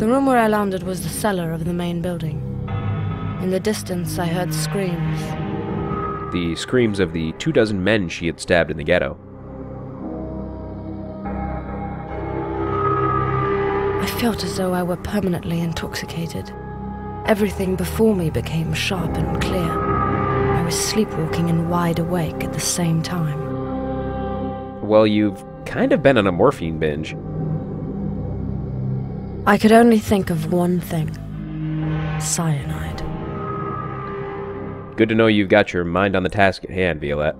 The room where I landed was the cellar of the main building. In the distance, I heard screams. The screams of the 24 men she had stabbed in the ghetto. I felt as though I were permanently intoxicated. Everything before me became sharp and clear. I was sleepwalking and wide awake at the same time. Well, you've kind of been on a morphine binge. I could only think of one thing. Cyanide. Good to know you've got your mind on the task at hand, Violette.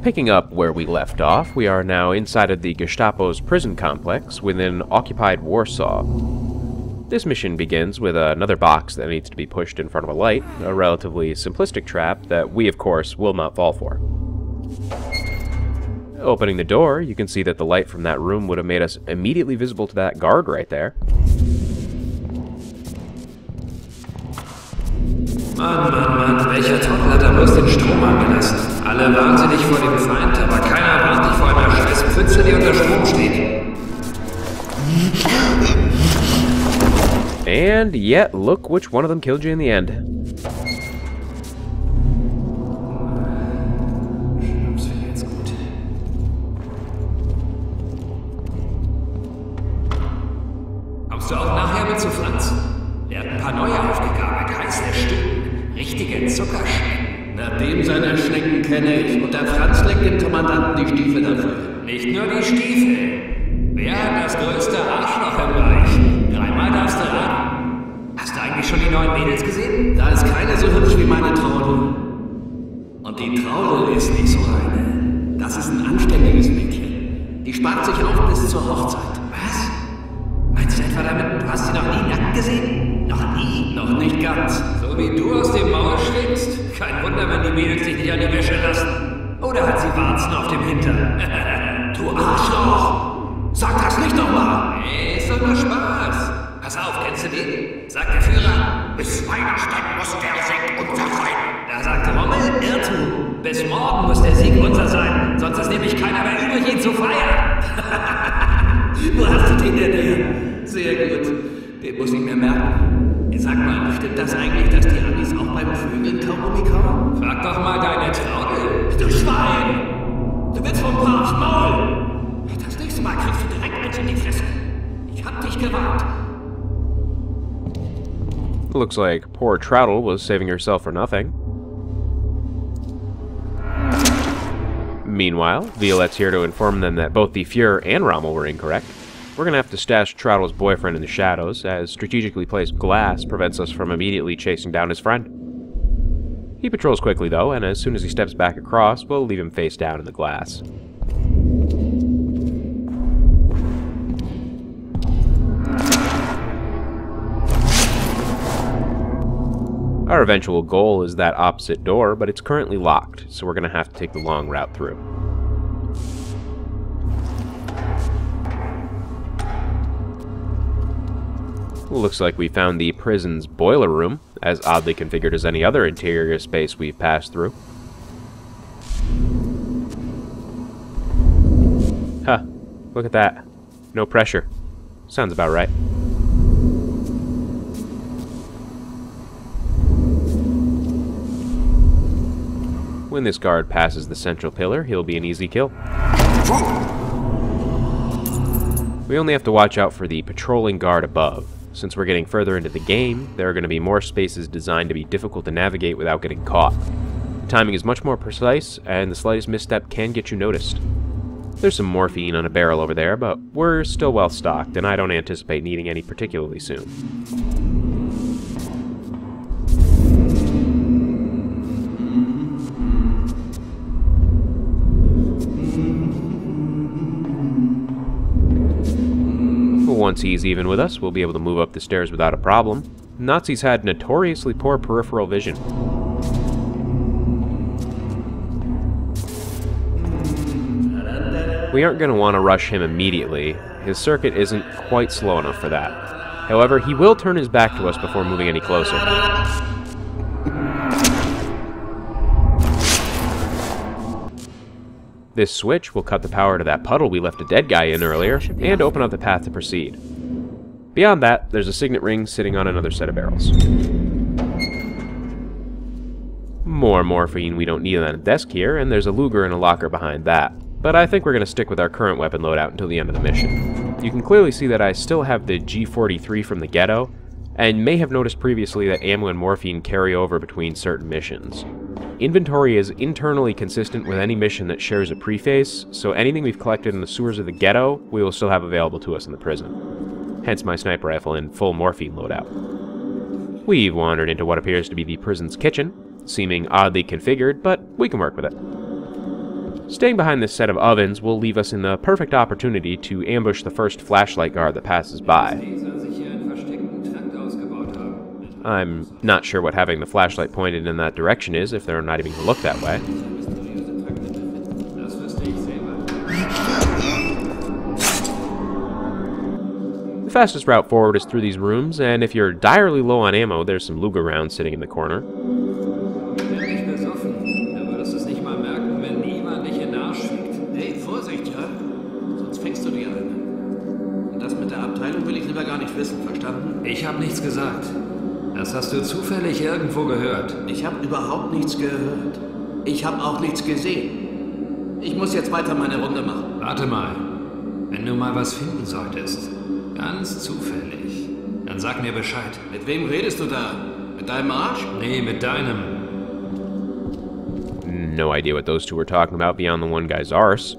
Picking up where we left off, we are now inside of the Gestapo's prison complex within occupied Warsaw. This mission begins with another box that needs to be pushed in front of a light, a relatively simplistic trap that we, of course, will not fall for. Opening the door, you can see that the light from that room would have made us immediately visible to that guard right there. Mann, welcher Trottel hat da bloß den Strom angelassen? Alle wahnsinnig vor dem Feind, aber keiner warnt dich vor einer scheiß Pfütze, die unter Strom steht. And yet, look which one of them killed you in the end. Das wäre jetzt gut. Kommst du auch nachher mit zu Franz? Der hat ein paar neue aufgegabelt, heiße Stücken. Richtige Zuckerschnecken. Na, dem seine Schnecken kenne ich. Und der Franz legt dem Kommandanten die Stiefel dafür. Nicht nur die Stiefel. Wer hat das größte Arschloch im Reich? Dreimal darfst du raten. Hast du eigentlich schon die neuen Mädels gesehen? Da ist keine so hübsch wie meine Traudel. Und die Traudel ist nicht so eine. Das ist ein anständiges Mädchen. Die spart sich auf bis zur Hochzeit. Was? Meinst du etwa damit, du hast sie noch nie nackt gesehen? Noch nie? Noch nicht ganz. So wie du aus dem Maul schlägst. Kein Wunder, wenn die Mädels dich nicht an die Wäsche lassen. Oder hat sie Warzen auf dem Hintern? Du Arschloch! Sag das nicht nochmal! Nee, ist doch nur Spaß. Pass auf, kennst du den? Sagt der Führer, bis Weihnachten muss der Sieg unser sein. Da sagt Rommel, Irrtum. Bis morgen muss der Sieg unser sein. Sonst ist nämlich keiner mehr übrig, ihn zu feiern. Wo hast du den denn her? Sehr gut. Den muss ich mir merken. Sag mal, stimmt das eigentlich, dass die Amis auch beim Vögeln Kaugummi kauen? Frag doch mal deine Traudel. Du Schwein! Du willst vom Papst Maul! Das nächste Mal kriegst du direkt eins in die Fresse. Ich hab dich gewarnt. Looks like poor Troudel was saving herself for nothing. Meanwhile, Violette's here to inform them that both the Fuhrer and Rommel were incorrect. We're gonna have to stash Troudel's boyfriend in the shadows, as strategically placed glass prevents us from immediately chasing down his friend. He patrols quickly though, and as soon as he steps back across, we'll leave him face down in the glass. Our eventual goal is that opposite door, but it's currently locked, so we're going to have to take the long route through. Looks like we found the prison's boiler room, as oddly configured as any other interior space we've passed through. Huh, look at that. No pressure. Sounds about right. When this guard passes the central pillar, he'll be an easy kill. We only have to watch out for the patrolling guard above. Since we're getting further into the game, there are going to be more spaces designed to be difficult to navigate without getting caught. The timing is much more precise, and the slightest misstep can get you noticed. There's some morphine on a barrel over there, but we're still well stocked, and I don't anticipate needing any particularly soon. Once he's even with us, we'll be able to move up the stairs without a problem. Nazis had notoriously poor peripheral vision. We aren't going to want to rush him immediately. His circuit isn't quite slow enough for that. However, he will turn his back to us before moving any closer. This switch will cut the power to that puddle we left a dead guy in earlier, and open up the path to proceed. Beyond that, there's a signet ring sitting on another set of barrels. More morphine we don't need on a desk here, and there's a Luger in a locker behind that. But I think we're going to stick with our current weapon loadout until the end of the mission. You can clearly see that I still have the G43 from the ghetto, and may have noticed previously that ammo and morphine carry over between certain missions. Inventory is internally consistent with any mission that shares a preface, so anything we've collected in the sewers of the ghetto, we will still have available to us in the prison. Hence my sniper rifle and full morphine loadout. We've wandered into what appears to be the prison's kitchen, seeming oddly configured, but we can work with it. Staying behind this set of ovens will leave us in the perfect opportunity to ambush the first flashlight guard that passes by. I'm not sure what having the flashlight pointed in that direction is if they're not even going to look that way. The fastest route forward is through these rooms, and if you're direly low on ammo, there's some Luger rounds sitting in the corner. Ich habe nichts gesagt. Das hast du zufällig irgendwo gehört. Ich habe überhaupt nichts gehört. Ich habe auch nichts gesehen. Ich muss jetzt weiter meine Runde machen. Warte mal. Wenn du mal was finden solltest, ganz zufällig, dann sag mir Bescheid. Mit wem redest du da? Mit deinem Arsch? Nee, mit deinem. No idea what those two were talking about beyond the one guy's arse.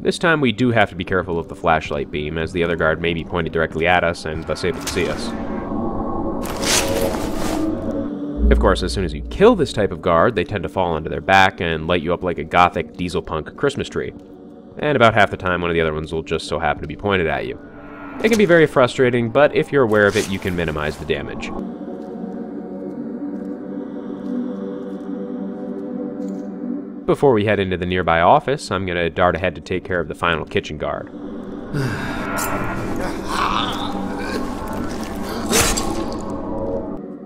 This time we do have to be careful of the flashlight beam, as the other guard may be pointed directly at us and thus able to see us. Of course, as soon as you kill this type of guard, they tend to fall onto their back and light you up like a gothic diesel punk Christmas tree. And about half the time, one of the other ones will just so happen to be pointed at you. It can be very frustrating, but if you're aware of it, you can minimize the damage. Before we head into the nearby office, I'm going to dart ahead to take care of the final kitchen guard.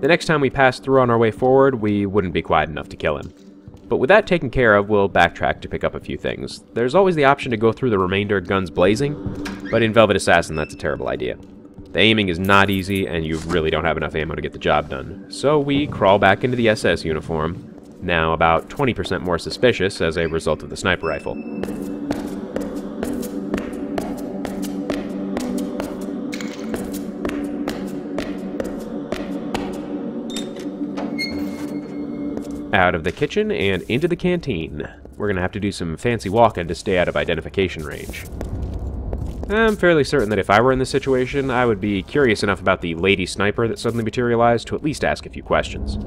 The next time we pass through on our way forward, we wouldn't be quiet enough to kill him. But with that taken care of, we'll backtrack to pick up a few things. There's always the option to go through the remainder guns blazing, but in Velvet Assassin that's a terrible idea. The aiming is not easy, and you really don't have enough ammo to get the job done. So we crawl back into the SS uniform, now about 20% more suspicious as a result of the sniper rifle. Out of the kitchen and into the canteen. We're gonna have to do some fancy walking to stay out of identification range. I'm fairly certain that if I were in this situation, I would be curious enough about the lady sniper that suddenly materialized to at least ask a few questions.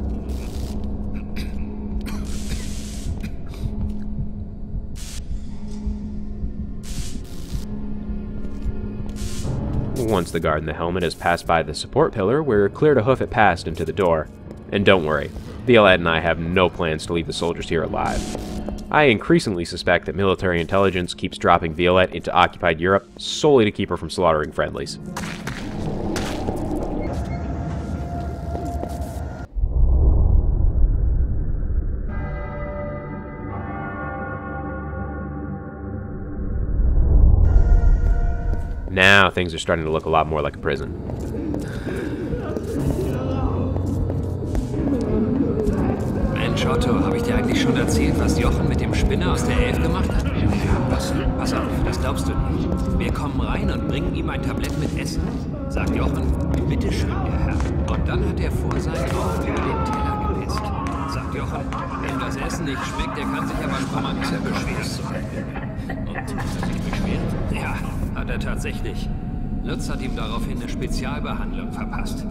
Once the guard in the helmet has passed by the support pillar, we're clear to hoof it past into the door. And don't worry, Violette and I have no plans to leave the soldiers here alive. I increasingly suspect that military intelligence keeps dropping Violette into occupied Europe solely to keep her from slaughtering friendlies. Now things are starting to look a lot more like a prison. Mensch, Otto, habe ich dir eigentlich schon erzählt, was Jochen mit dem Spinner aus der 11 gemacht hat? Was? Pass auf, das glaubst du nicht. Wir kommen rein und bringen ihm ein Tablett mit Essen. Sagt Jochen, bitteschön, der Herr. Und dann hat er vor seinen Augen über den Teller gepisst. Sagt Jochen, wenn das Essen nicht schmeckt, der kann sich aber schon mal ganz beschweren. Und hat er sich beschwert? Ja, hat er tatsächlich. Lutz hat ihm daraufhin eine Spezialbehandlung verpasst.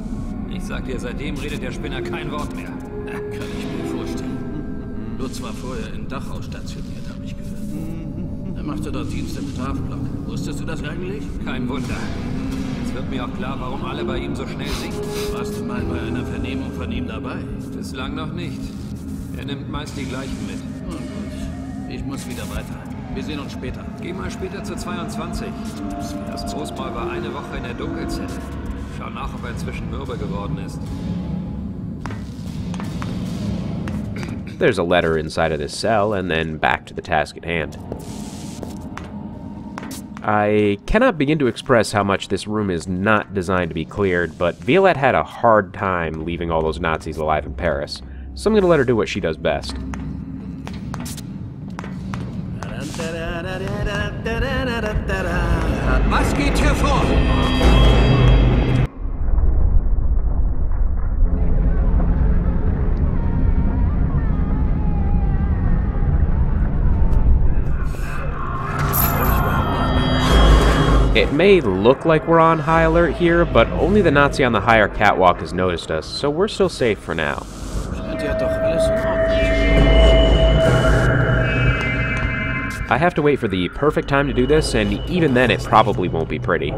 Ich sag dir, seitdem redet der Spinner kein Wort mehr. Kann ich mir vorstellen. Lutz war vorher in Dachau stationiert, habe ich gehört. Er machte dort Dienst im Strafblock. Wusstest du das eigentlich? Kein Wunder. Jetzt wird mir auch klar, warum alle bei ihm so schnell singen. Warst du mal bei einer Vernehmung von ihm dabei? Bislang noch nicht. Er nimmt meist die gleichen mit. Na gut. Ich muss wieder weiter. Wir sehen uns später. Geh mal später zu 22. Das Großmaul war eine Woche in der Dunkelzelle. Schau nach, ob er inzwischen mürbe geworden ist. There's a letter inside of this cell, and then back to the task at hand. I cannot begin to express how much this room is not designed to be cleared, but Violette had a hard time leaving all those Nazis alive in Paris, so I'm going to let her do what she does best. Was geht hier vor? It may look like we're on high alert here, but only the Nazi on the higher catwalk has noticed us, so we're still safe for now. I have to wait for the perfect time to do this, and even then it probably won't be pretty.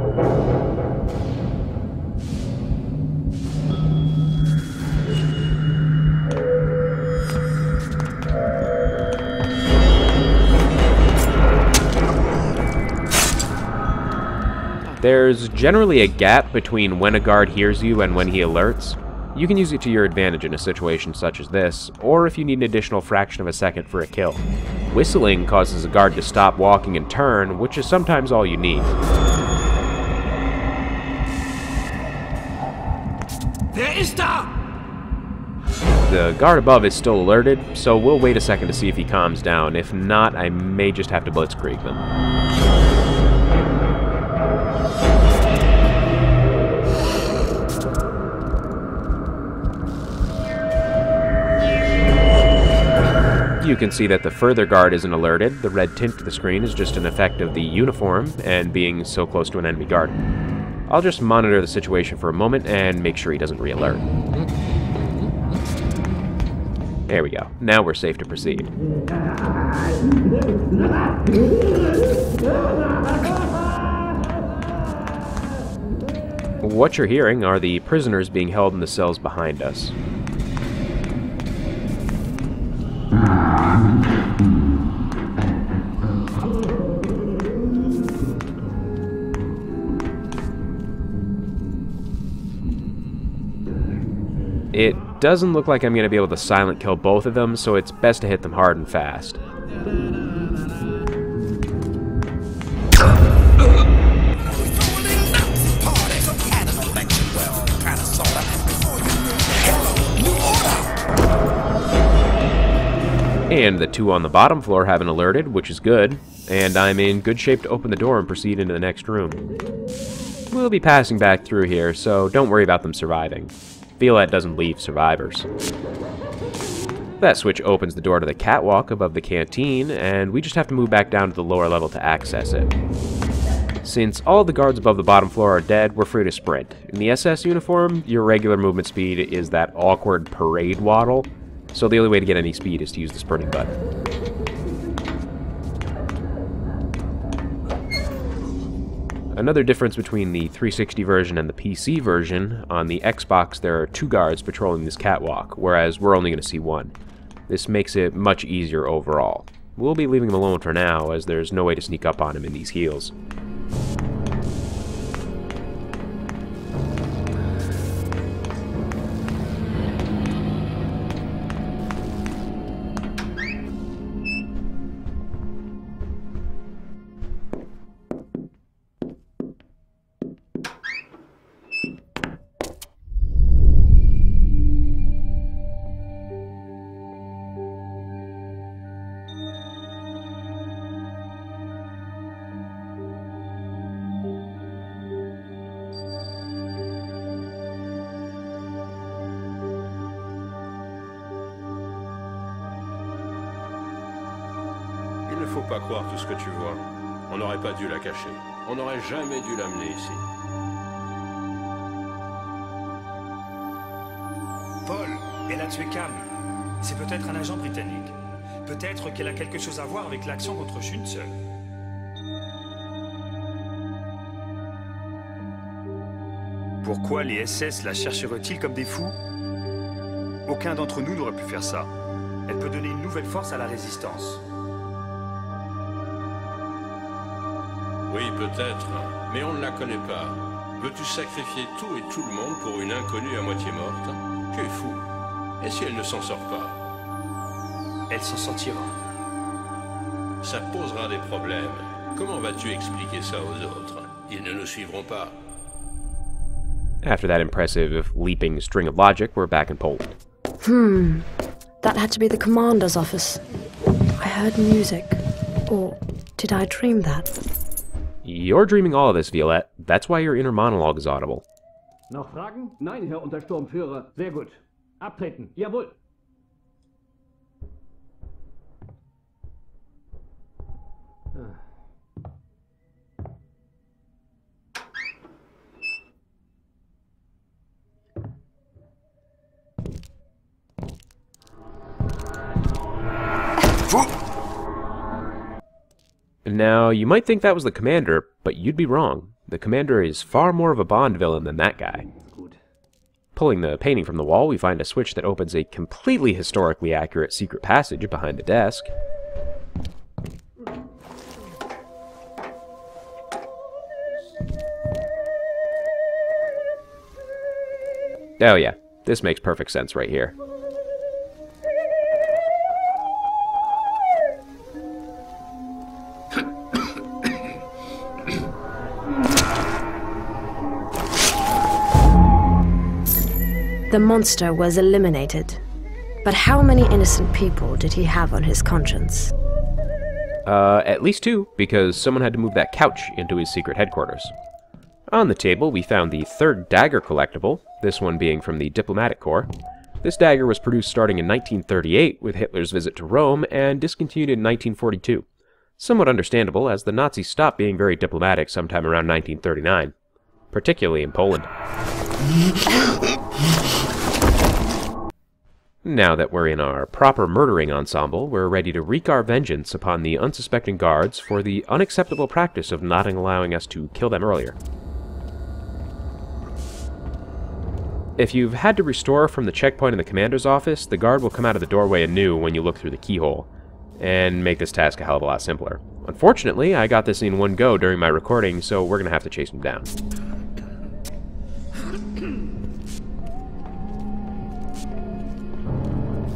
There's generally a gap between when a guard hears you and when he alerts. You can use it to your advantage in a situation such as this, or if you need an additional fraction of a second for a kill. Whistling causes a guard to stop walking and turn, which is sometimes all you need. Wer ist da? The guard above is still alerted, so we'll wait a second to see if he calms down. If not, I may just have to blitzkrieg them. You can see that the further guard isn't alerted. The red tint to the screen is just an effect of the uniform and being so close to an enemy guard. I'll just monitor the situation for a moment and make sure he doesn't re-alert. There we go. Now we're safe to proceed. What you're hearing are the prisoners being held in the cells behind us. It doesn't look like I'm going to be able to silent kill both of them, so it's best to hit them hard and fast. And the two on the bottom floor haven't alerted, which is good, and I'm in good shape to open the door and proceed into the next room. We'll be passing back through here, so don't worry about them surviving. Violette doesn't leave survivors. That switch opens the door to the catwalk above the canteen, and we just have to move back down to the lower level to access it. Since all the guards above the bottom floor are dead, we're free to sprint. In the SS uniform, your regular movement speed is that awkward parade waddle, so the only way to get any speed is to use the sprinting button. Another difference between the 360 version and the PC version, on the Xbox there are 2 guards patrolling this catwalk, whereas we're only going to see 1. This makes it much easier overall. We'll be leaving him alone for now, as there's no way to sneak up on him in these heels. Il ne faut pas croire tout ce que tu vois. On n'aurait pas dû la cacher. On n'aurait jamais dû l'amener ici. Paul, elle a tué Cam. C'est peut-être un agent britannique. Peut-être qu'elle a quelque chose à voir avec l'action contre Schütze. Pourquoi les SS la chercheraient-ils comme des fous? Aucun d'entre nous n'aurait pu faire ça. Elle peut donner une nouvelle force à la résistance. Oui, peut-être, mais on ne la connaît pas. Veux-tu sacrifier tout et tout le monde pour une inconnue à moitié morte? Tu es fou. Et si elle ne s'en sort pas? Elle s'en sortira. Ça posera des problèmes. Comment vas-tu expliquer ça aux autres? Ils ne nous suivront pas. After that impressive, leaping string of logic, we're back in Poland. That had to be the commander's office. I heard music. Or did I dream that? You're dreaming all of this, Violette. That's why your inner monologue is audible. Noch Fragen? Nein, Herr Untersturmführer. Sehr gut. Abtreten. Jawohl. Now, you might think that was the commander, but you'd be wrong. The commander is far more of a Bond villain than that guy. Pulling the painting from the wall, we find a switch that opens a completely historically accurate secret passage behind the desk. Oh yeah, this makes perfect sense right here. The monster was eliminated. But how many innocent people did he have on his conscience? At least 2, because someone had to move that couch into his secret headquarters. On the table, we found the 3rd dagger collectible, this one being from the Diplomatic Corps. This dagger was produced starting in 1938 with Hitler's visit to Rome and discontinued in 1942. Somewhat understandable, as the Nazis stopped being very diplomatic sometime around 1939, particularly in Poland. Now that we're in our proper murdering ensemble, we're ready to wreak our vengeance upon the unsuspecting guards for the unacceptable practice of not allowing us to kill them earlier. If you've had to restore from the checkpoint in the commander's office, the guard will come out of the doorway anew when you look through the keyhole, and make this task a hell of a lot simpler. Unfortunately, I got this in one go during my recording, so we're gonna have to chase him down.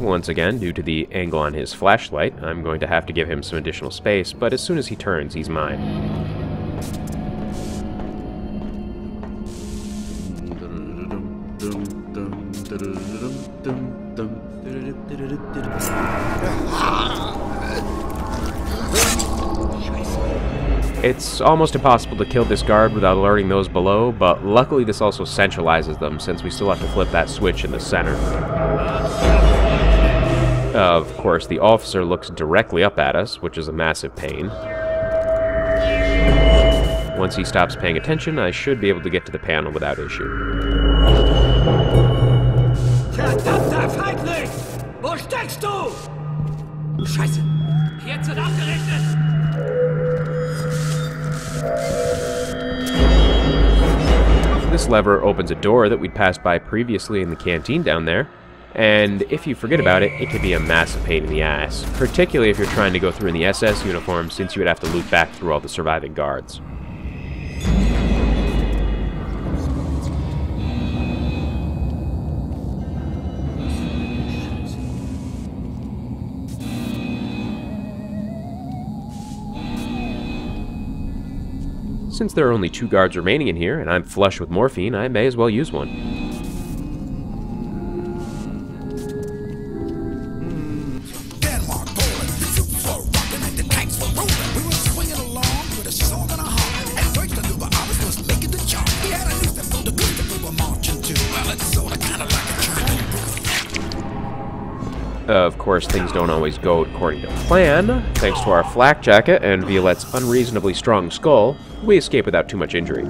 Once again, due to the angle on his flashlight, I'm going to have to give him some additional space, but as soon as he turns, he's mine. It's almost impossible to kill this guard without alerting those below, but luckily this also centralizes them, since we still have to flip that switch in the center. Of course, the officer looks directly up at us, which is a massive pain. Once he stops paying attention, I should be able to get to the panel without issue. Verdammter Feigling! Wo steckst du? Scheiße! Jetzt wird abgerechnet! This lever opens a door that we'd passed by previously in the canteen down there. And if you forget about it, it can be a massive pain in the ass, particularly if you're trying to go through in the SS uniform, since you would have to loop back through all the surviving guards. Since there are only 2 guards remaining in here, and I'm flush with morphine, I may as well use one. Of course, things don't always go according to plan. Thanks to our flak jacket and Violette's unreasonably strong skull, we escape without too much injury.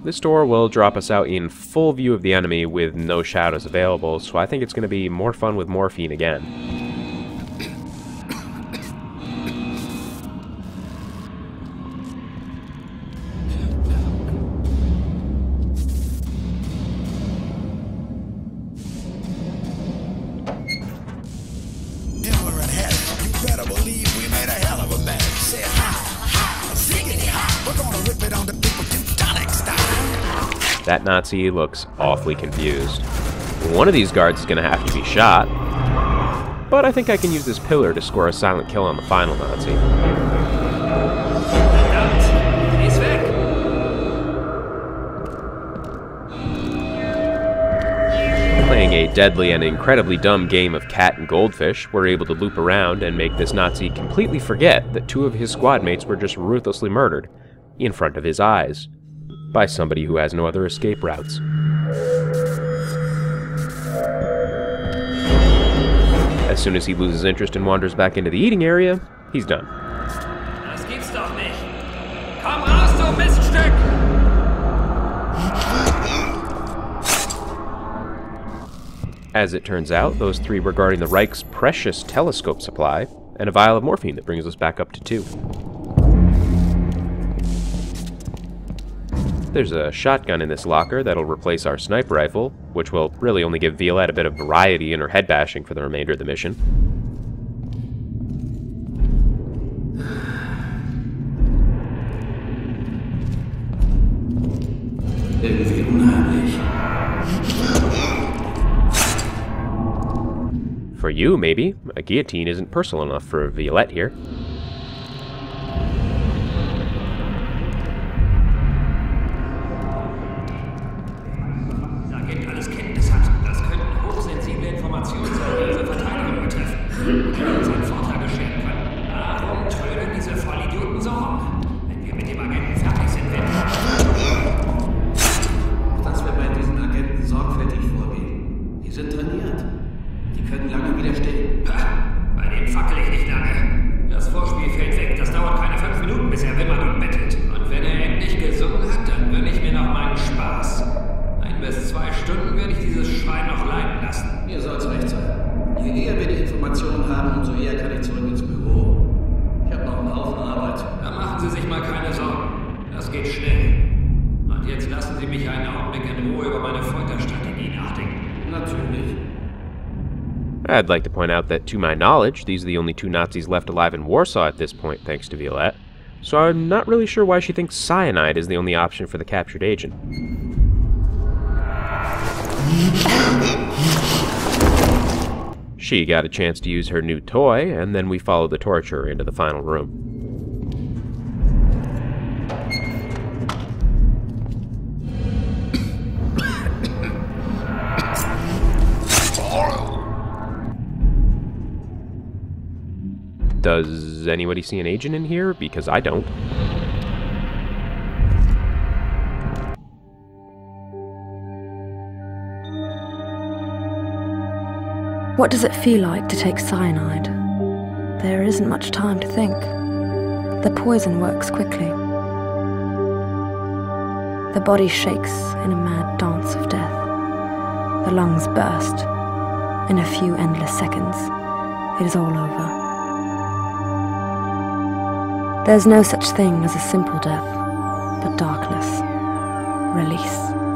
This door will drop us out in full view of the enemy with no shadows available, so I think it's going to be more fun with morphine again. That Nazi looks awfully confused. One of these guards is going to have to be shot, but I think I can use this pillar to score a silent kill on the final Nazi. Playing a deadly and incredibly dumb game of cat and goldfish, we're able to loop around and make this Nazi completely forget that 2 of his squad mates were just ruthlessly murdered in front of his eyes by somebody who has no other escape routes. As soon as he loses interest and wanders back into the eating area, he's done. Das gibt's doch nicht. Komm raus, du Miststück! As it turns out, those 3 were guarding the Reich's precious telescope supply and a vial of morphine that brings us back up to 2. There's a shotgun in this locker that'll replace our sniper rifle, which will really only give Violette a bit of variety in her head bashing for the remainder of the mission. Irgendwie unheimlich. For you, maybe. A guillotine isn't personal enough for Violette here. I'd like to point out that, to my knowledge, these are the only 2 Nazis left alive in Warsaw at this point, thanks to Violette, so I'm not really sure why she thinks cyanide is the only option for the captured agent. She got a chance to use her new toy, and then we followed the torturer into the final room. Does anybody see an agent in here? Because I don't. What does it feel like to take cyanide? There isn't much time to think. The poison works quickly. The body shakes in a mad dance of death. The lungs burst. In a few endless seconds, it is all over. There's no such thing as a simple death, but darkness, release.